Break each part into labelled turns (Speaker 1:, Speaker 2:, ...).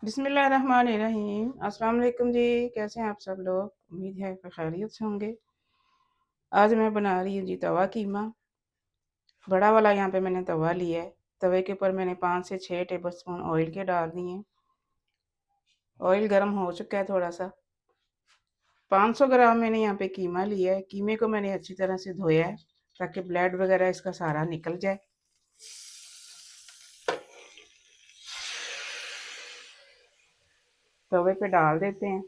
Speaker 1: बिस्मिल्लाहिर्रहमानिर्रहीम। अस्सलाम वालेकुम जी। कैसे हैं आप सब लोग? उम्मीद है कि खैरियत से होंगे। आज मैं बना रही हूँ जी तवा कीमा। बड़ा वाला यहाँ पे मैंने तवा लिया है। तवे के ऊपर मैंने 5 से 6 टेबलस्पून ऑयल के डाल दिए। ऑयल गर्म हो चुका है थोड़ा सा। 500 ग्राम मैंने यहाँ पे कीमा लिया है। कीमे को मैंने अच्छी तरह से धोया है ताकि ब्लड वगैरह इसका सारा निकल जाए। तवे पे डाल देते हैं।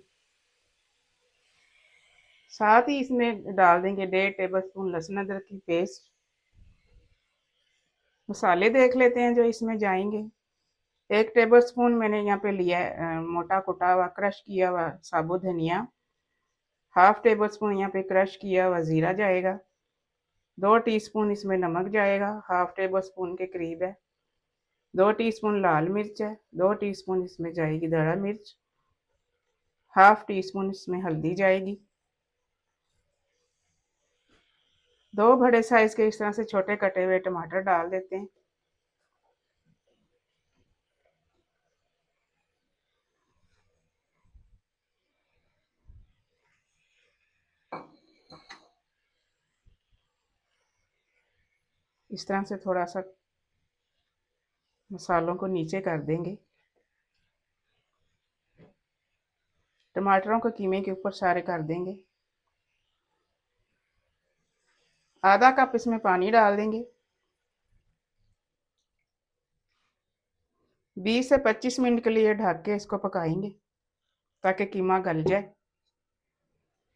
Speaker 1: साथ ही इसमें डाल देंगे 1.5 टेबलस्पून लहसुन अदरक की पेस्ट। मसाले देख लेते हैं जो इसमें जाएंगे। 1 टेबलस्पून मैंने यहाँ पे लिया है मोटा कुटा हुआ क्रश किया हुआ साबुत धनिया। हाफ टेबल स्पून यहाँ पे क्रश किया हुआ ज़ीरा जाएगा। 2 टीस्पून इसमें नमक जाएगा, हाफ टेबल स्पून के करीब है। 2 टीस्पून लाल मिर्च है। 2 टीस्पून इसमें जाएगी दड़ा मिर्च। हाफ टी स्पून इसमें हल्दी जाएगी। 2 बड़े साइज के इस तरह से छोटे कटे हुए टमाटर डाल देते हैं। इस तरह से थोड़ा सा मसालों को नीचे कर देंगे। टमाटरों को कीमे के ऊपर सारे कर देंगे। आधा कप इसमें पानी डाल देंगे। 20 से 25 मिनट के लिए ढक के इसको पकाएंगे ताकि कीमा गल जाए।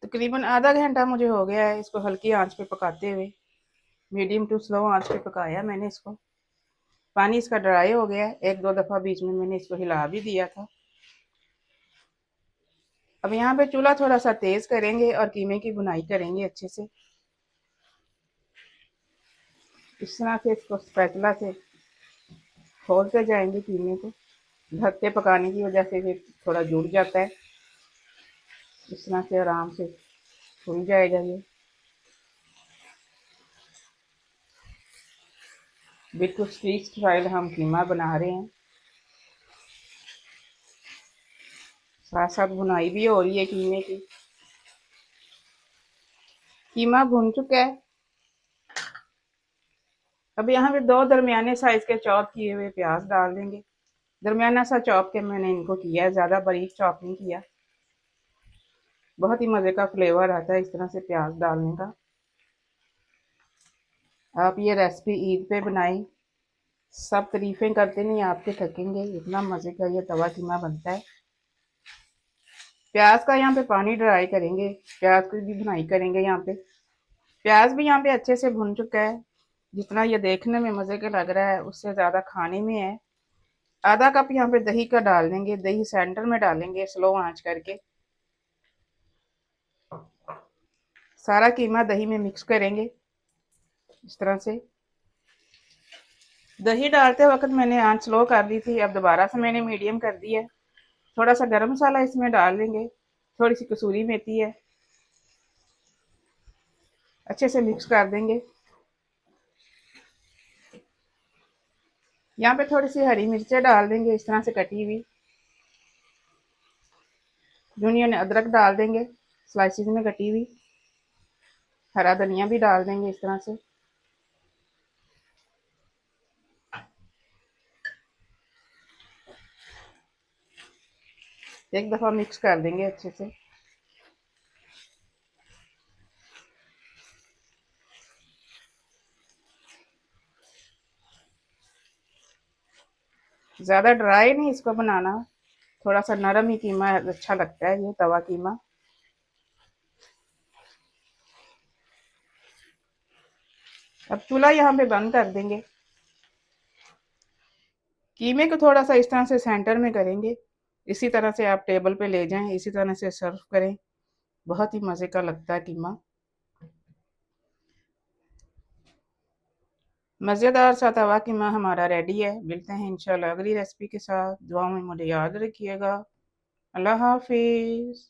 Speaker 1: तकरीबन आधा घंटा मुझे हो गया है इसको हल्की आंच पे पकाते हुए। मीडियम टू स्लो आंच पे पकाया मैंने इसको। पानी इसका ड्राई हो गया है। 1-2 दफ़ा बीच में मैंने इसको हिला भी दिया था। अब यहाँ पे चूल्हा थोड़ा सा तेज़ करेंगे और कीमे की बुनाई करेंगे अच्छे से। इस तरह से इसको स्पैचुला से खोलते जाएंगे कीमे को। ढकते पकाने की वजह से ये थोड़ा जुड़ जाता है। इस तरह से आराम से खुल जाएगा ये। बिल्कुल स्ट्रीट स्टाइल हम कीमा बना रहे हैं। साथ साथ बुनाई भी हो रही है कीमे की। कीमा भुन चुका है। अब यहाँ पे 2 दरमियाने साइज के चॉप किए हुए प्याज डाल देंगे। दरमियाना सा चॉप के मैंने इनको किया है, ज़्यादा बारीक चॉप नहीं किया। बहुत ही मज़े का फ्लेवर आता है इस तरह से प्याज डालने का। आप ये रेसिपी ईद पे बनाएं। सब तारीफें करते नहीं आपके थकेंगे, इतना मज़े का ये तवा कीमा बनता है। प्याज का यहाँ पे पानी ड्राई करेंगे। प्याज की भी भुनाई करेंगे यहाँ पे। प्याज भी यहाँ पे अच्छे से भुन चुका है। जितना ये देखने में मज़े का लग रहा है उससे ज़्यादा खाने में है। आधा कप यहाँ पे दही का डाल देंगे। दही सेंटर में डालेंगे स्लो आंच करके। सारा कीमा दही में मिक्स करेंगे इस तरह से। दही डालते वक्त मैंने आंच स्लो कर दी थी, अब दोबारा से मैंने मीडियम कर दी है। थोड़ा सा गरम मसाला इसमें डाल देंगे। थोड़ी सी कसूरी मेथी है। अच्छे से मिक्स कर देंगे। यहाँ पे थोड़ी सी हरी मिर्चें डाल देंगे इस तरह से कटी हुई। जूनियन अदरक डाल देंगे स्लाइसिस में कटी हुई। हरा धनिया भी डाल देंगे इस तरह से। एक दफ़ा मिक्स कर देंगे अच्छे से। ज़्यादा ड्राई नहीं इसको बनाना, थोड़ा सा नरम ही कीमा अच्छा लगता है ये तवा कीमा। अब चूल्हा यहाँ पे बंद कर देंगे। कीमे को थोड़ा सा इस तरह से सेंटर में करेंगे। इसी तरह से आप टेबल पे ले जाएं, इसी तरह से सर्व करें। बहुत ही मज़े का लगता है कीमा। मज़ेदार सा तवा कीमा हमारा रेडी है। मिलते हैं इंशाल्लाह अगली रेसिपी के साथ। दुआ में मुझे याद रखिएगा। अल्लाह हाफिज़।